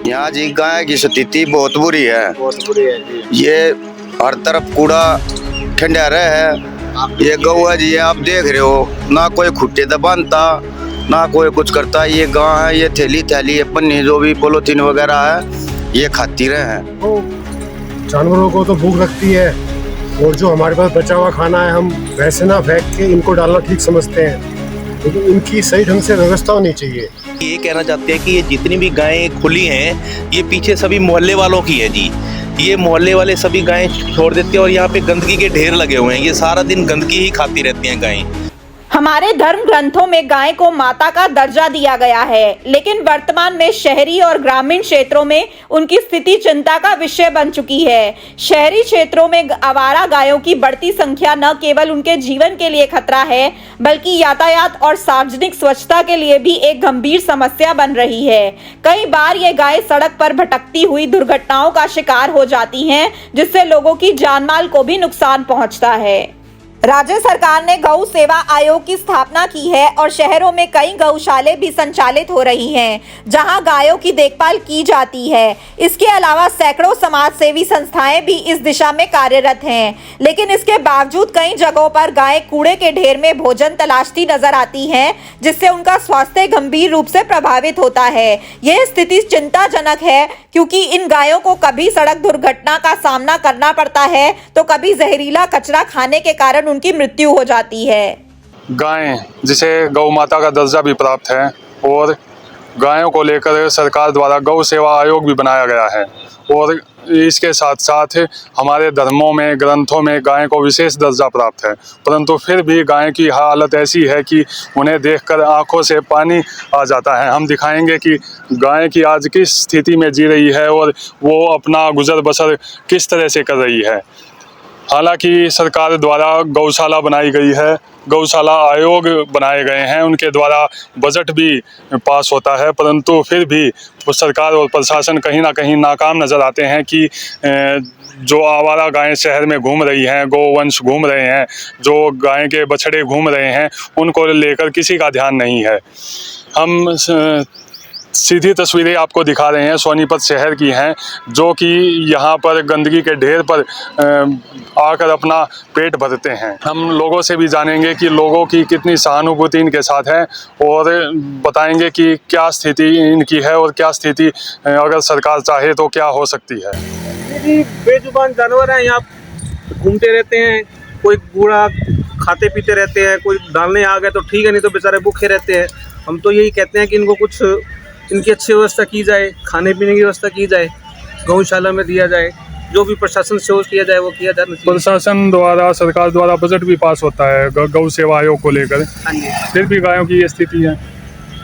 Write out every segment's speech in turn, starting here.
यहाँ जी गाय की स्थिति बहुत बुरी है जी। ये हर तरफ कूड़ा खंडारा है। ये गौ है जी, आप देख रहे हो, ना कोई खुट्टे दबाता ना कोई कुछ करता। ये गाय है, ये थैली थैली पन्नी जो भी पॉलीथीन वगैरह है ये खाती रहे हैं। जानवरों को तो भूख लगती है और जो हमारे पास बचा हुआ खाना है हम वैसे ना फेंक के इनको डालना ठीक समझते हैं, लेकिन इनकी सही ढंग से व्यवस्था होनी चाहिए। ये कहना चाहते हैं कि ये जितनी भी गायें खुली हैं ये पीछे सभी मोहल्ले वालों की है जी। ये मोहल्ले वाले सभी गायें छोड़ देते हैं और यहाँ पे गंदगी के ढेर लगे हुए हैं। ये सारा दिन गंदगी ही खाती रहती हैं गायें। हमारे धर्म ग्रंथों में गाय को माता का दर्जा दिया गया है, लेकिन वर्तमान में शहरी और ग्रामीण क्षेत्रों में उनकी स्थिति चिंता का विषय बन चुकी है। शहरी क्षेत्रों में आवारा गायों की बढ़ती संख्या न केवल उनके जीवन के लिए खतरा है, बल्कि यातायात और सार्वजनिक स्वच्छता के लिए भी एक गंभीर समस्या बन रही है। कई बार ये गाय सड़क पर भटकती हुई दुर्घटनाओं का शिकार हो जाती हैं, जिससे लोगों की जानमाल को भी नुकसान पहुंचता है। राज्य सरकार ने गौ सेवा आयोग की स्थापना की है और शहरों में कई गौशाले भी संचालित हो रही हैं, जहां गायों की देखभाल की जाती है। इसके अलावा सैकड़ों समाज सेवी संस्थाएं भी इस दिशा में कार्यरत हैं, लेकिन इसके बावजूद कई जगहों पर गायें कूड़े के ढेर में भोजन तलाशती नजर आती हैं, जिससे उनका स्वास्थ्य गंभीर रूप से प्रभावित होता है। यह स्थिति चिंताजनक है, क्योंकि इन गायों को कभी सड़क दुर्घटना का सामना करना पड़ता है तो कभी जहरीला कचरा खाने के कारण उनकी मृत्यु हो जाती है। गायें जिसे गौ माता का दर्जा भी प्राप्त है और गायों को लेकर सरकार द्वारा गौ सेवा आयोग भी बनाया गया है और इसके साथ साथ हमारे धर्मों में ग्रंथों में गाय को विशेष दर्जा प्राप्त है, परंतु फिर भी गाय की हालत ऐसी है कि उन्हें देखकर आंखों से पानी आ जाता है। हम दिखाएंगे कि गाय की आज किस स्थिति में जी रही है और वो अपना गुजर बसर किस तरह से कर रही है। हालांकि सरकार द्वारा गौशाला बनाई गई है, गौशाला आयोग बनाए गए हैं, उनके द्वारा बजट भी पास होता है, परंतु फिर भी सरकार और प्रशासन कहीं ना कहीं नाकाम नज़र आते हैं कि जो आवारा गायें शहर में घूम रही हैं, गोवंश घूम रहे हैं, जो गाय के बछड़े घूम रहे हैं, उनको लेकर किसी का ध्यान नहीं है। हम सीधी तस्वीरें आपको दिखा रहे हैं, सोनीपत शहर की हैं, जो कि यहाँ पर गंदगी के ढेर पर आकर अपना पेट भरते हैं। हम लोगों से भी जानेंगे कि लोगों की कितनी सहानुभूति इनके साथ है और बताएंगे कि क्या स्थिति इनकी है और क्या स्थिति अगर सरकार चाहे तो क्या हो सकती है। जी, बेजुबान जानवर हैं, यहाँ घूमते रहते हैं, कोई कूड़ा खाते पीते रहते हैं, कोई डालने आ गए तो ठीक है, नहीं तो बेचारे भूखे रहते हैं। हम तो यही कहते हैं कि इनको कुछ इनकी अच्छी व्यवस्था की जाए, खाने पीने की व्यवस्था की जाए, गौशाला में दिया जाए, जो भी प्रशासन से किया जाए वो किया जाए। प्रशासन द्वारा सरकार द्वारा बजट भी पास होता है गौ सेवा आयोग को लेकर, फिर भी गायों की ये स्थिति है।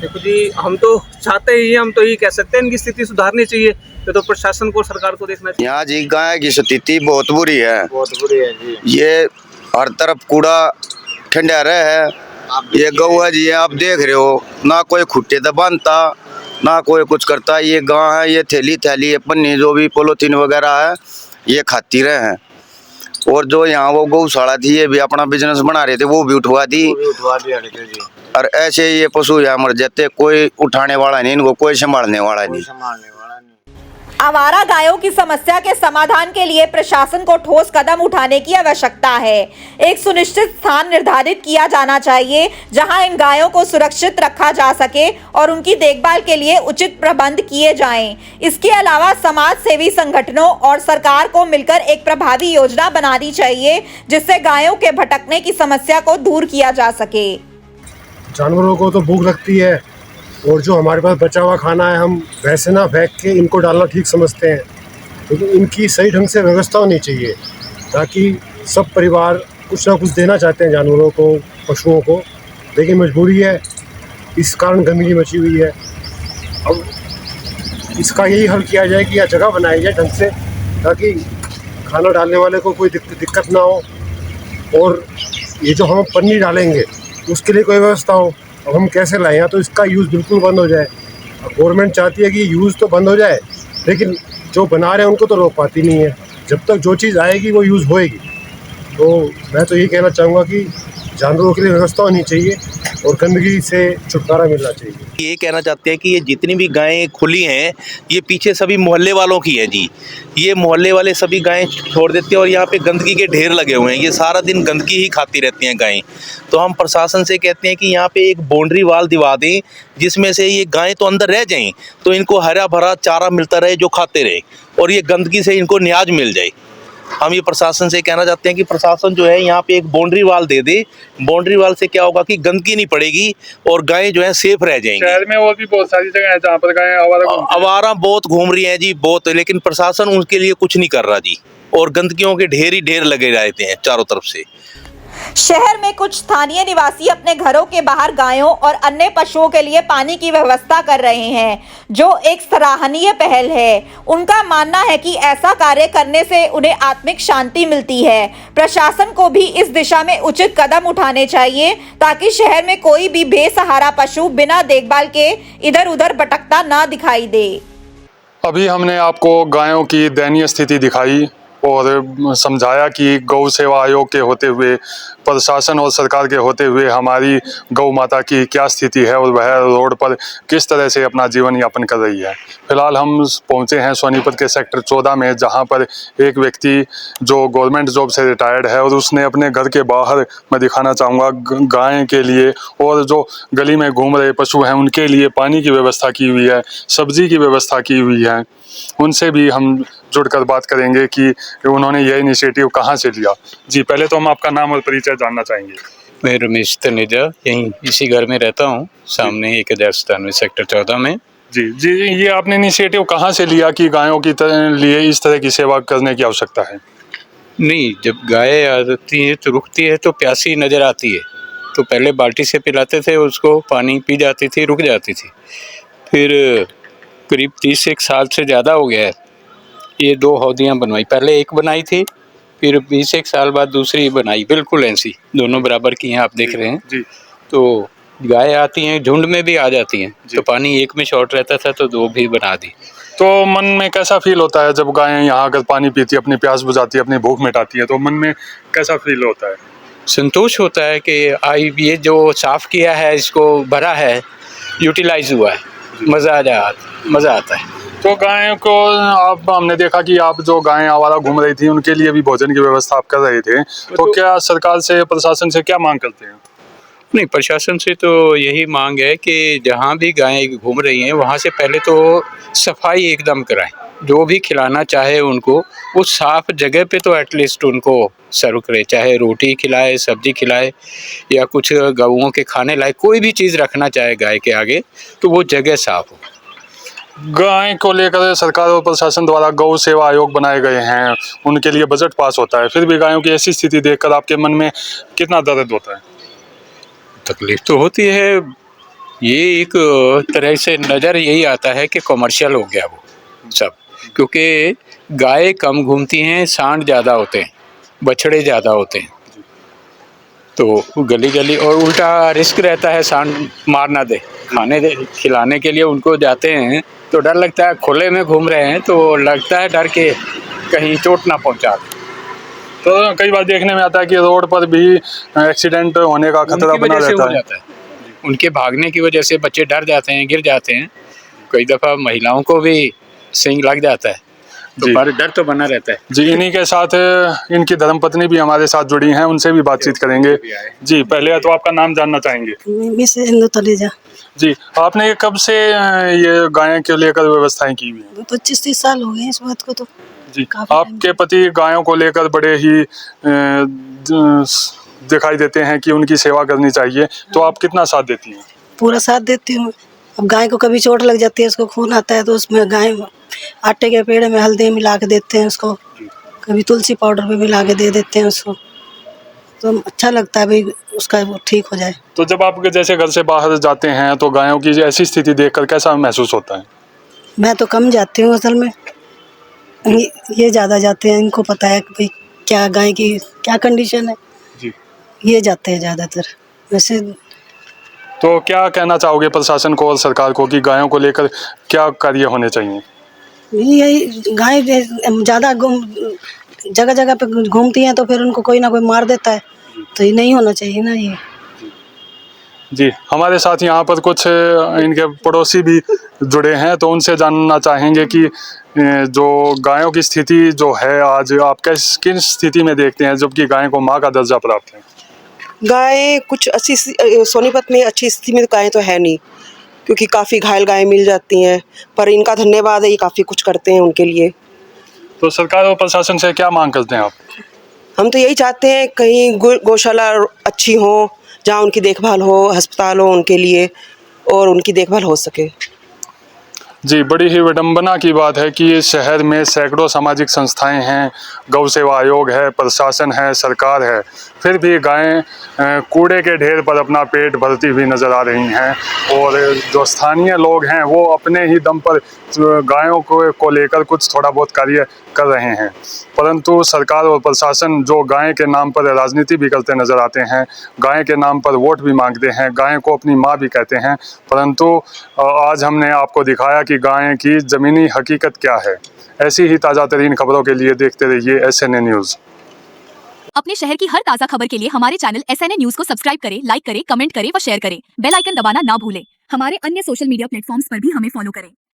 देखो जी, हम तो चाहते ही, हम तो यही कह सकते हैं इनकी स्थिति सुधारनी चाहिए, तो प्रशासन को सरकार को देखना चाहिए। यहाँ जी गाय की स्थिति बहुत बुरी है जी। ये हर तरफ कूड़ा खंडारा है। ये गौ है जी, आप देख रहे हो, ना कोई खुट्टे दबाता ना कोई कुछ करता। ये गाय है, ये थैली थैली पन्नी जो भी पॉलीथीन वगैरह है ये खाती रहे हैं। और जो यहाँ वो गौशाला थी ये भी अपना बिजनेस बना रहे थे, वो भी उठवा दी जी। और ऐसे ये पशु यहाँ मर जाते, कोई उठाने वाला नहीं, इनको कोई संभालने वाला नहीं। आवारा गायों की समस्या के समाधान के लिए प्रशासन को ठोस कदम उठाने की आवश्यकता है। एक सुनिश्चित स्थान निर्धारित किया जाना चाहिए जहां इन गायों को सुरक्षित रखा जा सके और उनकी देखभाल के लिए उचित प्रबंध किए जाएं। इसके अलावा समाज सेवी संगठनों और सरकार को मिलकर एक प्रभावी योजना बनानी चाहिए, जिससे गायों के भटकने की समस्या को दूर किया जा सके। जानवरों को तो भूख लगती है और जो हमारे पास बचा हुआ खाना है हम वैसे ना फेंक के इनको डालना ठीक समझते हैं, लेकिन इनकी सही ढंग से व्यवस्था होनी चाहिए, ताकि सब परिवार कुछ ना कुछ देना चाहते हैं जानवरों को, पशुओं को, लेकिन मजबूरी है, इस कारण गंदगी मची हुई है। अब इसका यही हल किया जाए कि यह जगह बनाई जाए ढंग से, ताकि खाना डालने वाले को कोई दिक्कत ना हो, और ये जो हम पन्नी डालेंगे उसके लिए कोई व्यवस्था हो। अब हम कैसे लाएं, या तो इसका यूज़ बिल्कुल बंद हो जाए। अब गवर्नमेंट चाहती है कि यूज़ तो बंद हो जाए, लेकिन जो बना रहे हैं उनको तो रोक पाती नहीं है। जब तक जो चीज़ आएगी वो यूज़ होएगी। तो मैं तो ये कहना चाहूँगा कि जानवरों के लिए व्यवस्था होनी चाहिए और गंदगी से छुटकारा मिलना चाहिए। ये कहना चाहते हैं कि ये जितनी भी गायें खुली हैं ये पीछे सभी मोहल्ले वालों की है जी। ये मोहल्ले वाले सभी गायें छोड़ देते हैं और यहाँ पे गंदगी के ढेर लगे हुए हैं। ये सारा दिन गंदगी ही खाती रहती हैं गायें। तो हम प्रशासन से कहते हैं कि यहाँ पे एक बाउंड्री वाल दिवा दें जिसमें से ये गायें तो अंदर रह जाएं, तो इनको हरा भरा चारा मिलता रहे जो खाते रहे और ये गंदगी से इनको न्याज मिल जाए। हम ये प्रशासन से कहना चाहते हैं कि प्रशासन जो है यहाँ पे एक बाउंड्री वाल दे दे। बाउंड्री वाल से क्या होगा कि गंदगी नहीं पड़ेगी और गायें जो है सेफ रह जाएंगी। शहर में और भी बहुत सारी जगह है जहाँ पर गायें आवारा बहुत घूम रही हैं जी, बहुत, लेकिन प्रशासन उनके लिए कुछ नहीं कर रहा जी और गंदगियों के ढेर ही ढेर लगे रहते हैं चारों तरफ से। शहर में कुछ स्थानीय निवासी अपने घरों के बाहर गायों और अन्य पशुओं के लिए पानी की व्यवस्था कर रहे हैं, जो एक सराहनीय पहल है। उनका मानना है कि ऐसा कार्य करने से उन्हें आत्मिक शांति मिलती है। प्रशासन को भी इस दिशा में उचित कदम उठाने चाहिए ताकि शहर में कोई भी बेसहारा पशु बिना देखभाल के इधर उधर भटकता ना दिखाई दे। अभी हमने आपको गायों की दयनीय स्थिति दिखाई और समझाया कि गौ सेवा आयोग के होते हुए, प्रशासन और सरकार के होते हुए हमारी गौ माता की क्या स्थिति है और वह रोड पर किस तरह से अपना जीवन यापन कर रही है। फिलहाल हम पहुंचे हैं सोनीपत के सेक्टर 14 में, जहां पर एक व्यक्ति जो गवर्नमेंट जॉब से रिटायर्ड है और उसने अपने घर के बाहर, मैं दिखाना चाहूँगा, गाय के लिए और जो गली में घूम रहे पशु हैं उनके लिए पानी की व्यवस्था की हुई है, सब्जी की व्यवस्था की हुई है। उनसे भी हम जुड़कर बात करेंगे कि उन्होंने यह इनिशिएटिव कहाँ से लिया। जी, पहले तो हम आपका नाम और परिचय जानना चाहेंगे। मैं रमेश तनेजा, यहीं इसी घर में रहता हूँ, सामने 1097 सेक्टर 14 में। जी जी, ये आपने इनिशिएटिव कहाँ से लिया कि गायों की लिए इस तरह की सेवा करने की आवश्यकता है? नहीं, जब गाय आती है तो रुकती है तो प्यासी नज़र आती है, तो पहले बाल्टी से पिलाते थे उसको, पानी पी जाती थी, रुक जाती थी। फिर करीब 31 साल से ज़्यादा हो गया है, ये 2 हौदियाँ बनवाई। पहले एक बनाई थी, फिर 21 साल बाद दूसरी बनाई, बिल्कुल ऐसी, दोनों बराबर की हैं, आप देख रहे हैं जी। तो गाय आती हैं, झुंड में भी आ जाती हैं, तो पानी एक में शॉर्ट रहता था तो 2 भी बना दी। तो मन में कैसा फील होता है जब गायें यहाँ आकर पानी पीती है, अपनी प्यास बुझाती है, अपनी भूख मिटाती है, तो मन में कैसा फील होता है? संतोष होता है कि ये जो साफ़ किया है, इसको भरा है, यूटिलाइज हुआ है, मज़ा आता है। तो गायों को हमने देखा कि आप जो गायें आवारा घूम रही थी उनके लिए भी भोजन की व्यवस्था आप कर रहे थे, तो क्या सरकार से, प्रशासन से क्या मांग करते हैं? नहीं, प्रशासन से तो यही मांग है कि जहाँ भी गायें घूम रही हैं वहाँ से पहले तो सफाई एकदम कराएं। जो भी खिलाना चाहे उनको उस साफ जगह पे तो एटलीस्ट उनको सर्व करे, चाहे रोटी खिलाए, सब्जी खिलाए या कुछ गऊओं के खाने लायक कोई भी चीज़ रखना चाहे गाय के आगे, तो वो जगह साफ हो। गाय को लेकर सरकार और प्रशासन द्वारा गौ सेवा आयोग बनाए गए हैं, उनके लिए बजट पास होता है, फिर भी गायों की ऐसी स्थिति देखकर आपके मन में कितना दर्द होता है? तकलीफ तो होती है। ये एक तरह से नज़र यही आता है कि कमर्शियल हो गया वो सब, क्योंकि गाय कम घूमती हैं, सांड ज़्यादा होते हैं, बछड़े ज़्यादा होते हैं, तो गली गली और उल्टा रिस्क रहता है, सांड मार ना दे, खाने दे, खिलाने के लिए उनको जाते हैं तो डर लगता है, खुले में घूम रहे हैं तो लगता है डर के कहीं चोट ना पहुंचा दे। तो कई बार देखने में आता है कि रोड पर भी एक्सीडेंट होने का खतरा बना रहता है। उनके भागने की वजह से बच्चे डर जाते हैं, गिर जाते हैं, कई दफ़ा महिलाओं को भी सिंग लग जाता है, तो पर डर तो बना रहता है। जी, इन्हीं के साथ इनकी धर्मपत्नी भी हमारे साथ जुड़ी हैं, उनसे भी बातचीत करेंगे। जी, पहले तो आपका नाम जानना चाहेंगे। मिस इंदु तलेजा। जी, आपने ये कब से ये गायों के लेकर व्यवस्थाएं की हुई हैं? 25-30 साल हो गए इस बात को तो। जी, आपके पति गायों को लेकर बड़े ही दिखाई देते हैं कि उनकी सेवा करनी चाहिए, तो आप कितना साथ देती हैं? पूरा साथ देती हूँ। अब गाय को कभी चोट लग जाती है, उसको खून आता है, तो उसमें गाय आटे के पेड़ में हल्दी मिला के देते हैं उसको, कभी तुलसी पाउडर भी मिला के दे देते हैं उसको, तो अच्छा लगता है भाई उसका वो ठीक हो जाए। तो जब आप जैसे घर से बाहर जाते हैं तो गायों की ऐसी स्थिति देखकर कैसा महसूस होता है? मैं तो कम जाती हूँ असल में, ये ज़्यादा जाते हैं, इनको पता है कि भाई क्या गाय की क्या कंडीशन है जी, ये जाते हैं ज़्यादातर। वैसे तो क्या कहना चाहोगे प्रशासन को और सरकार को कि गायों को लेकर क्या कार्य होने चाहिए? यही गाय ज़्यादा जगह जगह पे घूमती हैं तो फिर उनको कोई ना कोई मार देता है, तो ये नहीं होना चाहिए ना ये। जी, हमारे साथ यहाँ पर कुछ इनके पड़ोसी भी जुड़े हैं, तो उनसे जानना चाहेंगे कि जो गायों की स्थिति जो है आज आप किन स्थिति में देखते हैं जबकि गाय को माँ का दर्जा प्राप्त है। गाय कुछ अच्छी सोनीपत में अच्छी स्थिति में गाय तो है नहीं, क्योंकि काफ़ी घायल गायें मिल जाती हैं, पर इनका धन्यवाद है, ये काफ़ी कुछ करते हैं उनके लिए। तो सरकार और प्रशासन से क्या मांग करते हैं आप? हम तो यही चाहते हैं कहीं गौशाला अच्छी हो, जहाँ उनकी देखभाल हो, अस्पताल हो उनके लिए और उनकी देखभाल हो सके। जी, बड़ी ही विडंबना की बात है कि इस शहर में सैकड़ों सामाजिक संस्थाएं हैं, गौ सेवा आयोग है, प्रशासन है, सरकार है, फिर भी गायें कूड़े के ढेर पर अपना पेट भरती हुई नज़र आ रही हैं और जो स्थानीय लोग हैं वो अपने ही दम पर गायों को लेकर कुछ थोड़ा बहुत कार्य कर रहे हैं, परंतु सरकार और प्रशासन जो गाय के नाम पर राजनीति भी करते नज़र आते हैं, गाय के नाम पर वोट भी मांगते हैं, गाय को अपनी माँ भी कहते हैं, परंतु आज हमने आपको दिखाया कि गाय की ज़मीनी हकीकत क्या है। ऐसी ही ताज़ा तरीन खबरों के लिए देखते रहिए SNA न्यूज़। अपने शहर की हर ताज़ा खबर के लिए हमारे चैनल SNA न्यूज़ को सब्सक्राइब करें, लाइक करें, कमेंट करें व शेयर करें। बेल आइकन दबाना ना भूलें। हमारे अन्य सोशल मीडिया प्लेटफॉर्म्स पर भी हमें फॉलो करें।